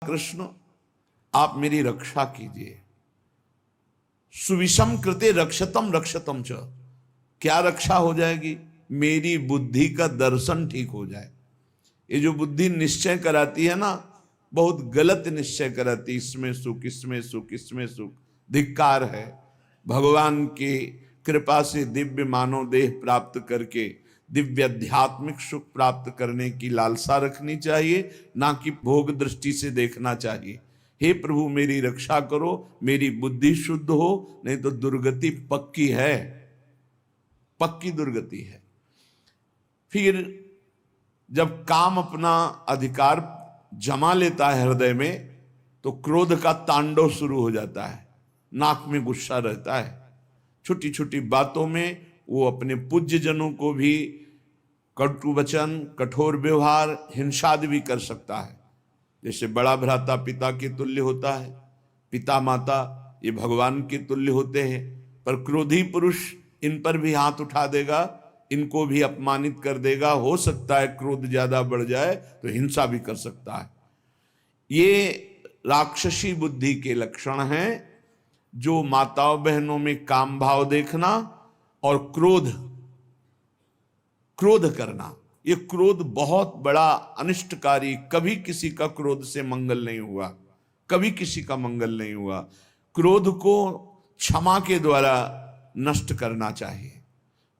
कृष्ण आप मेरी रक्षा कीजिए। सुविषम कृते रक्षतम रक्षतम च, क्या रक्षा हो जाएगी? मेरी बुद्धि का दर्शन ठीक हो जाए। ये जो बुद्धि निश्चय कराती है ना, बहुत गलत निश्चय कराती, इसमें सुख इसमें सुख इसमें सुख, धिक्कार है। भगवान की कृपा से दिव्य मानव देह प्राप्त करके दिव्य आध्यात्मिक सुख प्राप्त करने की लालसा रखनी चाहिए, ना कि भोग दृष्टि से देखना चाहिए। हे प्रभु मेरी रक्षा करो, मेरी बुद्धि शुद्ध हो, नहीं तो दुर्गति पक्की है, पक्की दुर्गति है। फिर जब काम अपना अधिकार जमा लेता है हृदय में, तो क्रोध का तांडव शुरू हो जाता है, नाक में गुस्सा रहता है, छोटी छोटी बातों में वो अपने पूज्य जनों को भी कटु वचन, कठोर व्यवहार, हिंसादि भी कर सकता है। जैसे बड़ा भ्राता पिता के तुल्य होता है, पिता माता ये भगवान के तुल्य होते हैं, पर क्रोधी पुरुष इन पर भी हाथ उठा देगा, इनको भी अपमानित कर देगा। हो सकता है क्रोध ज्यादा बढ़ जाए तो हिंसा भी कर सकता है। ये राक्षसी बुद्धि के लक्षण हैं, जो माताओं बहनों में काम भाव देखना और क्रोध करना। ये क्रोध बहुत बड़ा अनिष्टकारी, कभी किसी का क्रोध से मंगल नहीं हुआ, कभी किसी का मंगल नहीं हुआ। क्रोध को क्षमा के द्वारा नष्ट करना चाहिए,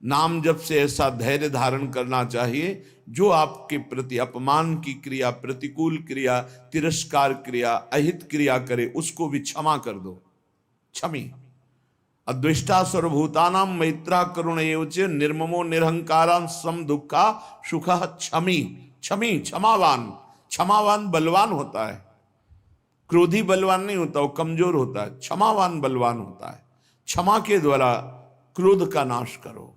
नाम जप से ऐसा धैर्य धारण करना चाहिए, जो आपके प्रति अपमान की क्रिया, प्रतिकूल क्रिया, तिरस्कार क्रिया, अहित क्रिया करे, उसको भी क्षमा कर दो। क्षमी अद्वेष्टा सर्वभूतानां मैत्रा करुण एवच निर्ममो निरहंकारां सम दुखा सुखः क्षमी। क्षमी क्षमावान, क्षमावान बलवान होता है, क्रोधी बलवान नहीं होता, वो कमजोर होता है। क्षमावान बलवान होता है। क्षमा के द्वारा क्रोध का नाश करो।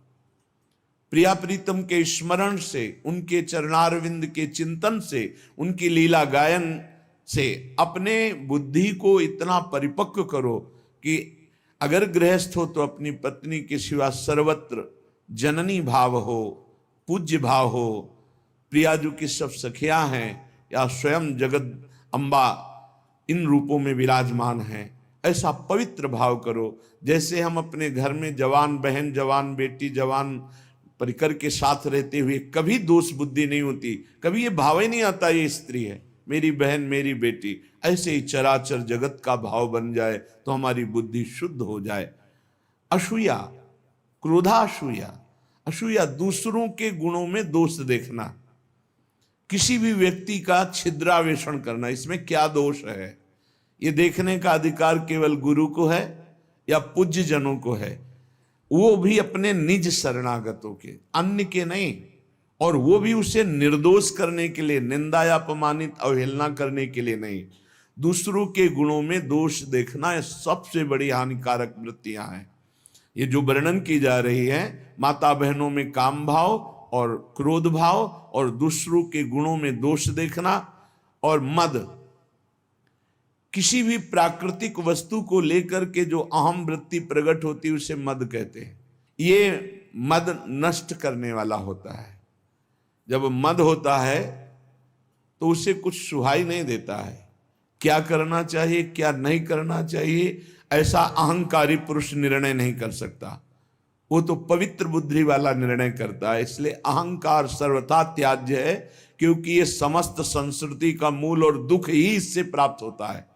प्रिया प्रीतम के स्मरण से, उनके चरणारविंद के चिंतन से, उनकी लीला गायन से अपने बुद्धि को इतना परिपक्व करो कि अगर गृहस्थ हो तो अपनी पत्नी के सिवा सर्वत्र जननी भाव हो, पूज्य भाव हो। प्रियाजू की सब सखियां हैं या स्वयं जगत अम्बा इन रूपों में विराजमान हैं, ऐसा पवित्र भाव करो। जैसे हम अपने घर में जवान बहन, जवान बेटी, जवान परिकर के साथ रहते हुए कभी दोष बुद्धि नहीं होती, कभी ये भाव ही नहीं आता ये स्त्री है, मेरी बहन, मेरी बेटी। ऐसे ही चराचर जगत का भाव बन जाए तो हमारी बुद्धि शुद्ध हो जाए। असूया, क्रोधासूया, असूया दूसरों के गुणों में दोष देखना, किसी भी व्यक्ति का छिद्रावेषण करना, इसमें क्या दोष है, ये देखने का अधिकार केवल गुरु को है या पूज्य जनों को है, वो भी अपने निज शरणागतों के, अन्य के नहीं। और वो भी उसे निर्दोष करने के लिए, निंदा या अपमानित अवहेलना करने के लिए नहीं। दूसरों के गुणों में दोष देखना ये सबसे बड़ी हानिकारक वृत्तियां हैं। ये जो वर्णन की जा रही है, माता बहनों में काम भाव और क्रोध भाव और दूसरों के गुणों में दोष देखना और मद, किसी भी प्राकृतिक वस्तु को लेकर के जो अहम वृत्ति प्रकट होती है उसे मद कहते हैं। ये मद नष्ट करने वाला होता है। जब मद होता है तो उसे कुछ सुहाई नहीं देता है, क्या करना चाहिए क्या नहीं करना चाहिए ऐसा अहंकारी पुरुष निर्णय नहीं कर सकता, वो तो पवित्र बुद्धि वाला निर्णय करता है। इसलिए अहंकार सर्वथा त्याज्य है, क्योंकि ये समस्त संस्कृति का मूल और दुख ही इससे प्राप्त होता है।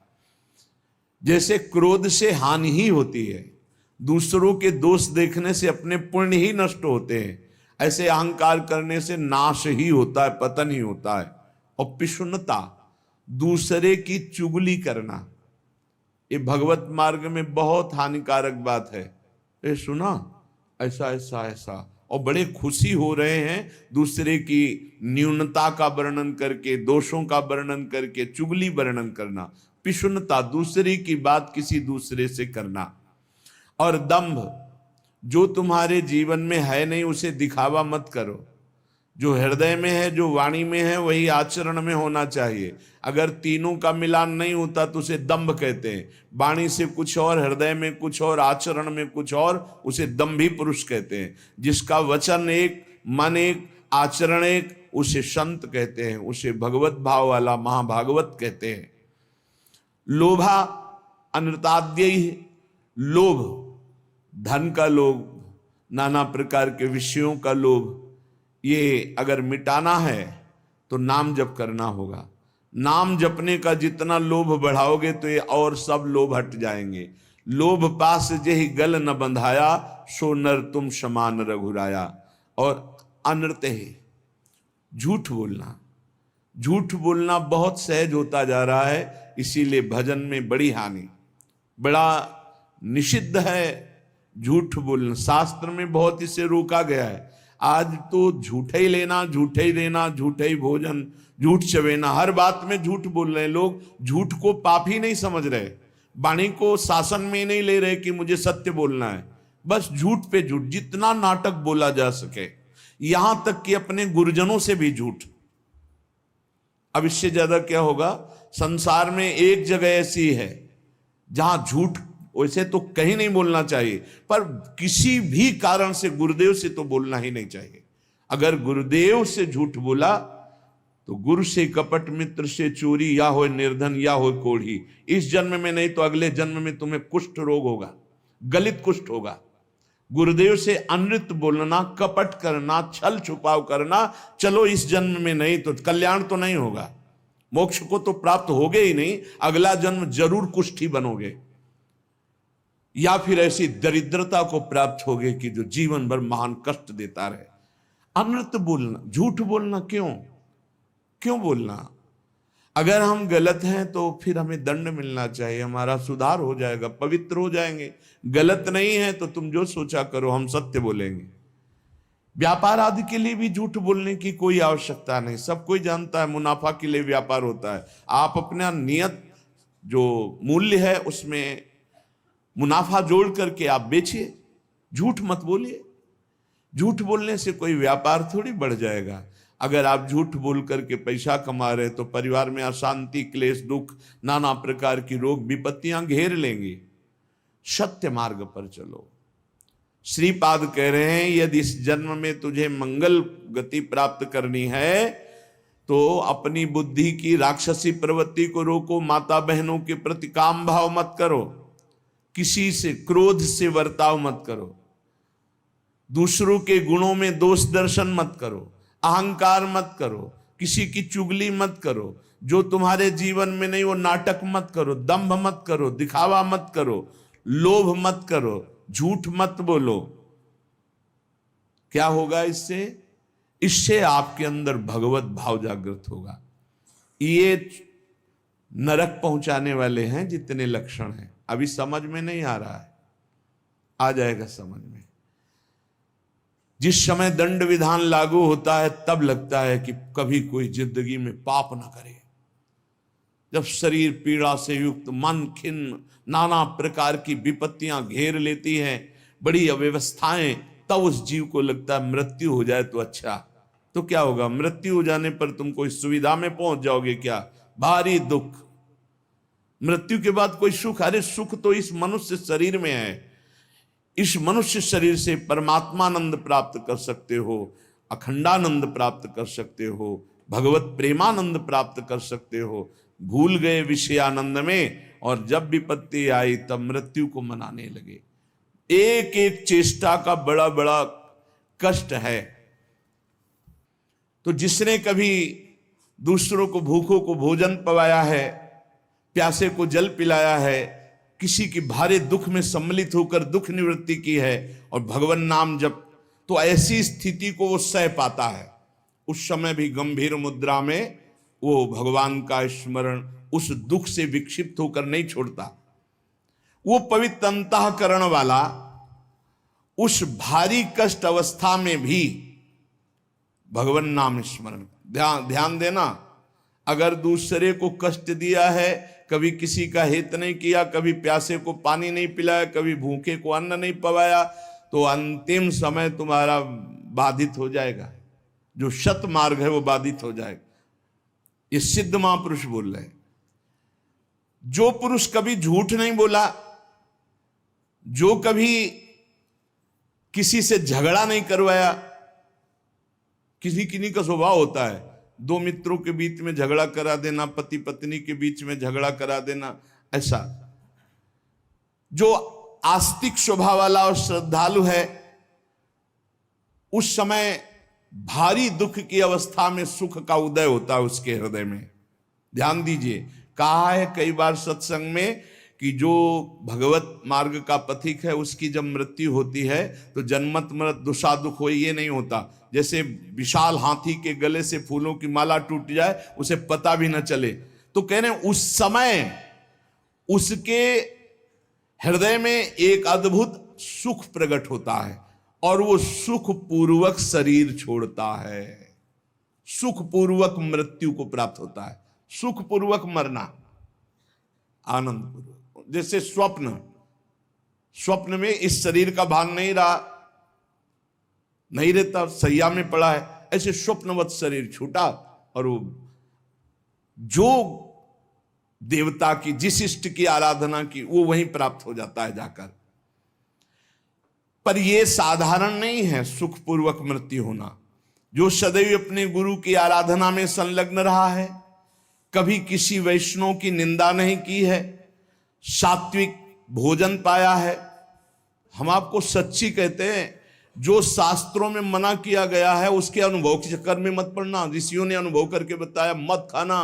जैसे क्रोध से हानि ही होती है, दूसरों के दोष देखने से अपने पुण्य ही नष्ट होते हैं, ऐसे अहंकार करने से नाश ही होता है, पतन ही होता है। और पिशुनता, दूसरे की चुगली करना, ये भगवत मार्ग में बहुत हानिकारक बात है। ये सुना ऐसा ऐसा ऐसा, और बड़े खुशी हो रहे हैं दूसरे की न्यूनता का वर्णन करके, दोषों का वर्णन करके, चुगली वर्णन करना। पिशुनता, दूसरे की बात किसी दूसरे से करना। और दंभ, जो तुम्हारे जीवन में है नहीं उसे दिखावा मत करो। जो हृदय में है, जो वाणी में है, वही आचरण में होना चाहिए। अगर तीनों का मिलान नहीं होता तो उसे दंभ कहते हैं। वाणी से कुछ और, हृदय में कुछ और, आचरण में कुछ और, उसे दंभी पुरुष कहते हैं। जिसका वचन एक, मन एक, आचरण एक, उसे संत कहते हैं, उसे भगवत भाव वाला महाभागवत कहते हैं। लोभा अनृताद्य, लोभ, धन का लोभ, नाना प्रकार के विषयों का लोभ, ये अगर मिटाना है तो नाम जप करना होगा। नाम जपने का जितना लोभ बढ़ाओगे तो ये और सब लोभ हट जाएंगे। लोभ पास जेहि गल न बंधाया, सो नर तुम समान रघुराया। और अनृत है झूठ बोलना। झूठ बोलना बहुत सहज होता जा रहा है, इसीलिए भजन में बड़ी हानि, बड़ा निषिद्ध है झूठ बोलना। शास्त्र में बहुत इसे रोका गया है। आज तो झूठे ही लेना, झूठे ही देना, झूठे ही भोजन, झूठ चवेना, हर बात में झूठ बोल रहे हैं लोग। झूठ को पाप ही नहीं समझ रहे, वाणी को शासन में नहीं ले रहे कि मुझे सत्य बोलना है। बस झूठ पे झूठ, जितना नाटक बोला जा सके, यहां तक कि अपने गुरुजनों से भी झूठ। अब इससे ज्यादा क्या होगा? संसार में एक जगह ऐसी है जहां झूठ वैसे तो कहीं नहीं बोलना चाहिए, पर किसी भी कारण से गुरुदेव से तो बोलना ही नहीं चाहिए। अगर गुरुदेव से झूठ बोला तो गुरु से कपट, मित्र से चोरी, या हो निर्धन या हो कोढ़ी। इस जन्म में नहीं तो अगले जन्म में तुम्हें कुष्ठ रोग होगा, गलित कुष्ठ होगा। गुरुदेव से अनृत बोलना, कपट करना, छल छुपाव करना, चलो इस जन्म में नहीं तो कल्याण तो नहीं होगा, मोक्ष को तो प्राप्त होगे ही नहीं, अगला जन्म जरूर कुष्ठी बनोगे, या फिर ऐसी दरिद्रता को प्राप्त होगे कि जो जीवन भर महान कष्ट देता रहे। अनृत बोलना, झूठ बोलना, क्यों बोलना? अगर हम गलत हैं तो फिर हमें दंड मिलना चाहिए, हमारा सुधार हो जाएगा, पवित्र हो जाएंगे। गलत नहीं है तो तुम जो सोचा करो, हम सत्य बोलेंगे। व्यापार आदि के लिए भी झूठ बोलने की कोई आवश्यकता नहीं, सब कोई जानता है मुनाफा के लिए व्यापार होता है। आप अपना नियत जो मूल्य है उसमें मुनाफा जोड़ करके आप बेचिए, झूठ मत बोलिए। झूठ बोलने से कोई व्यापार थोड़ी बढ़ जाएगा। अगर आप झूठ बोल करके पैसा कमा रहे तो परिवार में अशांति, क्लेश, दुख, नाना प्रकार की रोग विपत्तियां घेर लेंगी। सत्य मार्ग पर चलो। श्रीपाद कह रहे हैं यदि इस जन्म में तुझे मंगल गति प्राप्त करनी है तो अपनी बुद्धि की राक्षसी प्रवृत्ति को रोको, माता बहनों के प्रति काम भाव मत करो, किसी से क्रोध से वर्ताव मत करो, दूसरों के गुणों में दोष दर्शन मत करो, अहंकार मत करो, किसी की चुगली मत करो, जो तुम्हारे जीवन में नहीं वो नाटक मत करो, दंभ मत करो, दिखावा मत करो, लोभ मत करो, झूठ मत बोलो। क्या होगा इससे? इससे आपके अंदर भगवत भाव जागृत होगा। ये नरक पहुंचाने वाले हैं जितने लक्षण हैं, अभी समझ में नहीं आ रहा है, आ जाएगा समझ में। जिस समय दंड विधान लागू होता है तब लगता है कि कभी कोई जिंदगी में पाप ना करे। जब शरीर पीड़ा से युक्त, मन खिन्न, नाना प्रकार की विपत्तियां घेर लेती हैं, बड़ी अव्यवस्थाएं, तब उस जीव को लगता है मृत्यु हो जाए तो अच्छा। तो क्या होगा? मृत्यु हो जाने पर तुम कोई सुविधा में पहुंच जाओगे क्या? भारी दुख। मृत्यु के बाद कोई सुख? अरे सुख तो इस मनुष्य शरीर में है। इस मनुष्य शरीर से परमात्मानंद प्राप्त कर सकते हो, अखंडानंद प्राप्त कर सकते हो, भगवत प्रेमानंद प्राप्त कर सकते हो। भूल गए विषयानंद में, और जब विपत्ति आई तब मृत्यु को मनाने लगे। एक एक चेष्टा का बड़ा बड़ा कष्ट है। तो जिसने कभी दूसरों को, भूखों को भोजन पवाया है, प्यासे को जल पिलाया है, किसी की भारी दुख में सम्मिलित होकर दुख निवृत्ति की है और भगवान नाम जप, तो ऐसी स्थिति को वो सह पाता है। उस समय भी गंभीर मुद्रा में वो भगवान का स्मरण उस दुख से विक्षिप्त होकर नहीं छोड़ता। वो पवित्र अंतःकरण वाला उस भारी कष्ट अवस्था में भी भगवान नाम स्मरण। ध्यान देना, अगर दूसरे को कष्ट दिया है, कभी किसी का हित नहीं किया, कभी प्यासे को पानी नहीं पिलाया, कभी भूखे को अन्न नहीं पवाया, तो अंतिम समय तुम्हारा बाधित हो जाएगा। जो शत मार्ग है वो बाधित हो जाएगा। ये सिद्ध महापुरुष बोल रहे हैं। जो पुरुष कभी झूठ नहीं बोला, जो कभी किसी से झगड़ा नहीं करवाया, किसी किन्हीं का स्वभाव होता है दो मित्रों के बीच में झगड़ा करा देना, पति पत्नी के बीच में झगड़ा करा देना, ऐसा जो आस्तिक स्वभाव वाला और श्रद्धालु है, उस समय भारी दुख की अवस्था में सुख का उदय होता है उसके हृदय में। ध्यान दीजिए, कहा है कई बार सत्संग में कि जो भगवत मार्ग का पथिक है उसकी जब मृत्यु होती है तो जन्मत मृत दुषा दुख हो, ये नहीं होता। जैसे विशाल हाथी के गले से फूलों की माला टूट जाए, उसे पता भी न चले। तो कह रहे हैं उस समय उसके हृदय में एक अद्भुत सुख प्रकट होता है और वो सुख पूर्वक शरीर छोड़ता है, सुख पूर्वक मृत्यु को प्राप्त होता है। सुख पूर्वक मरना, आनंद पूर्वक। जैसे स्वप्न में इस शरीर का भान नहीं रहता, सैया में पड़ा है, ऐसे स्वप्नवत शरीर छूटा और वो जो देवता की, जिस इष्ट की आराधना की, वो वहीं प्राप्त हो जाता है जाकर। पर यह साधारण नहीं है सुखपूर्वक मृत्यु होना। जो सदैव अपने गुरु की आराधना में संलग्न रहा है, कभी किसी वैष्णव की निंदा नहीं की है, सात्विक भोजन पाया है। हम आपको सच्ची कहते हैं, जो शास्त्रों में मना किया गया है उसके अनुभव के चक्कर में मत पड़ना। ऋषियों ने अनुभव करके बताया, मत खाना।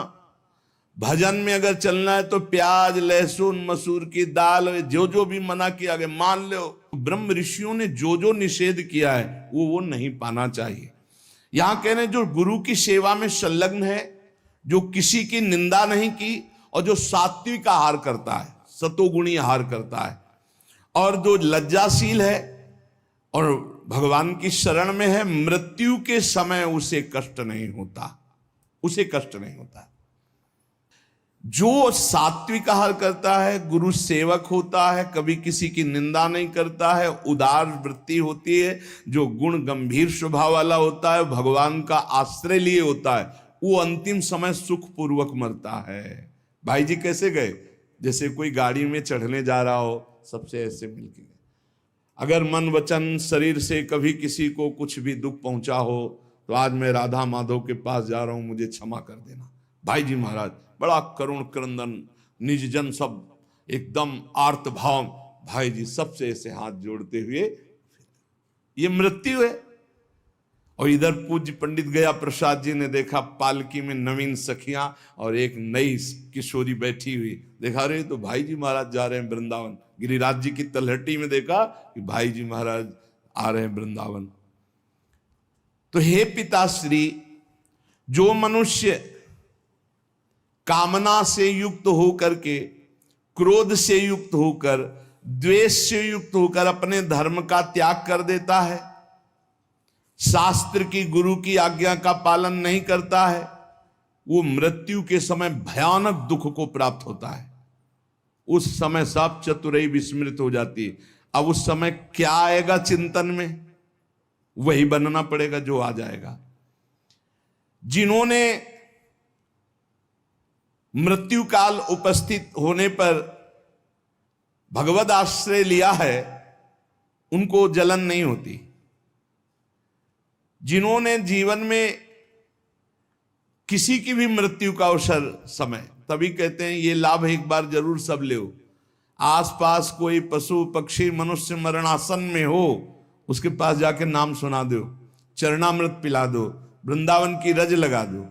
भजन में अगर चलना है तो प्याज, लहसुन, मसूर की दाल, जो जो भी मना किया गया मान लो। ब्रह्म ऋषियों ने जो जो निषेध किया है वो नहीं पाना चाहिए। यहां कहने जो गुरु की सेवा में संलग्न है, जो किसी की निंदा नहीं की और जो सात्विक आहार करता है, सतोगुणी आहार करता है, और जो लज्जाशील है और भगवान की शरण में है, मृत्यु के समय उसे कष्ट नहीं होता, उसे कष्ट नहीं होता। जो सात्विक आहार करता है, गुरु सेवक होता है, कभी किसी की निंदा नहीं करता है, उदार वृत्ति होती है, जो गुण गंभीर स्वभाव वाला होता है, भगवान का आश्रय लिए होता है, वो अंतिम समय सुख पूर्वक मरता है। भाई जी कैसे गए? जैसे कोई गाड़ी में चढ़ने जा रहा हो, सबसे ऐसे मिलके गए। अगर मन वचन शरीर से कभी किसी को कुछ भी दुख पहुंचा हो तो आज मैं राधा माधव के पास जा रहा हूं, मुझे क्षमा कर देना। भाई जी महाराज बड़ा करुण क्रंदन, निज जन सब एकदम आर्त भाव, भाई जी सबसे ऐसे हाथ जोड़ते हुए, ये मृत्यु है। और इधर पूज्य पंडित गया प्रसाद जी ने देखा पालकी में नवीन सखियां और एक नई किशोरी बैठी हुई, देखा रहे तो भाई जी महाराज जा रहे हैं वृंदावन। गिरिराज जी की तलहटी में देखा कि भाई जी महाराज आ रहे हैं वृंदावन। तो हे पिताश्री, जो मनुष्य कामना से युक्त होकर के, क्रोध से युक्त होकर, द्वेष से युक्त होकर अपने धर्म का त्याग कर देता है, शास्त्र की, गुरु की आज्ञा का पालन नहीं करता है, वो मृत्यु के समय भयानक दुख को प्राप्त होता है। उस समय सब चतुराई विस्मृत हो जाती है। अब उस समय क्या आएगा चिंतन में, वही बनना पड़ेगा जो आ जाएगा। जिन्होंने मृत्यु काल उपस्थित होने पर भगवद आश्रय लिया है, उनको जलन नहीं होती। जिन्होंने जीवन में किसी की भी मृत्यु का अवसर समय, तभी कहते हैं ये लाभ एक बार जरूर सब ले। आसपास कोई पशु पक्षी मनुष्य मरणासन में हो, उसके पास जाके नाम सुना दो, चरणामृत पिला दो, वृंदावन की रज लगा दो।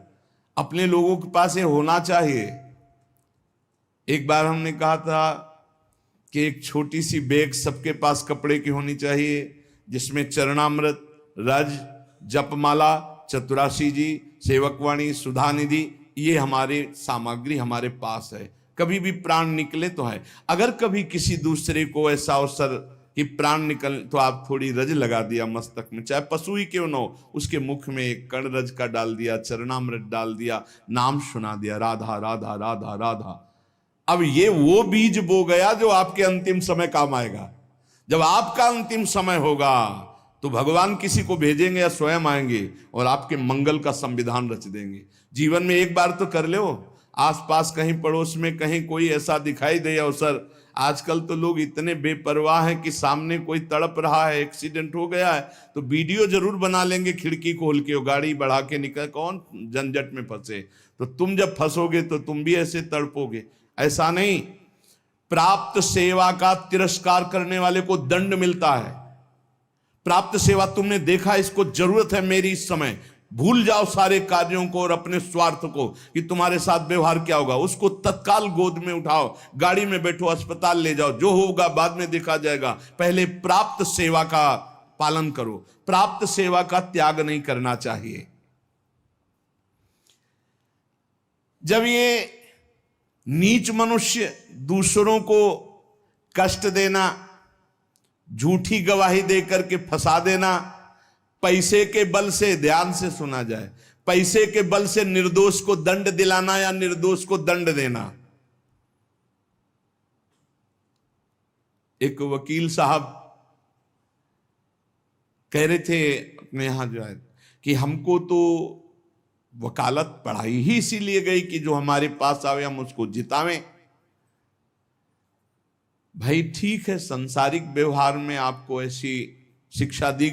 अपने लोगों के पास ये होना चाहिए। एक बार हमने कहा था कि एक छोटी सी बैग सबके पास कपड़े की होनी चाहिए, जिसमें चरणामृत, रज, जपमाला, चतुराशी जी, सेवकवाणी, सुधा निधि, ये हमारे सामग्री हमारे पास है। कभी भी प्राण निकले तो है। अगर कभी किसी दूसरे को ऐसा अवसर कि प्राण निकल, तो आप थोड़ी रज लगा दिया मस्तक में, चाहे पशु ही क्यों न हो, उसके मुख में एक कण रज का डाल दिया, चरणामृत डाल दिया, नाम सुना दिया, राधा राधा राधा राधा। अब ये वो बीज बो गया जो आपके अंतिम समय काम आएगा। जब आपका अंतिम समय होगा तो भगवान किसी को भेजेंगे या स्वयं आएंगे और आपके मंगल का संविधान रच देंगे। जीवन में एक बार तो कर लो, आसपास कहीं पड़ोस में कहीं कोई ऐसा दिखाई दे अवसर। आजकल तो लोग इतने बेपरवाह हैं कि सामने कोई तड़प रहा है, एक्सीडेंट हो गया है, तो वीडियो जरूर बना लेंगे, खिड़की खोल के गाड़ी बढ़ा के निकल, कौन झंझट में फंसे। तो तुम जब फंसोगे तो तुम भी ऐसे तड़पोगे। ऐसा नहीं, प्राप्त सेवा का तिरस्कार करने वाले को दंड मिलता है। प्राप्त सेवा तुमने देखा, इसको जरूरत है मेरी इस समय, भूल जाओ सारे कार्यों को और अपने स्वार्थ को कि तुम्हारे साथ व्यवहार क्या होगा। उसको तत्काल गोद में उठाओ, गाड़ी में बैठो, अस्पताल ले जाओ, जो होगा बाद में देखा जाएगा। पहले प्राप्त सेवा का पालन करो, प्राप्त सेवा का त्याग नहीं करना चाहिए। जब ये नीच मनुष्य दूसरों को कष्ट देना, झूठी गवाही देकर के फंसा देना, पैसे के बल से, ध्यान से सुना जाए, पैसे के बल से निर्दोष को दंड दिलाना या निर्दोष को दंड देना। एक वकील साहब कह रहे थे अपने यहां जो है कि हमको तो वकालत पढ़ाई ही इसीलिए गई कि जो हमारे पास आवे हम उसको जितावें। भाई ठीक है, संसारिक व्यवहार में आपको ऐसी शिक्षा दी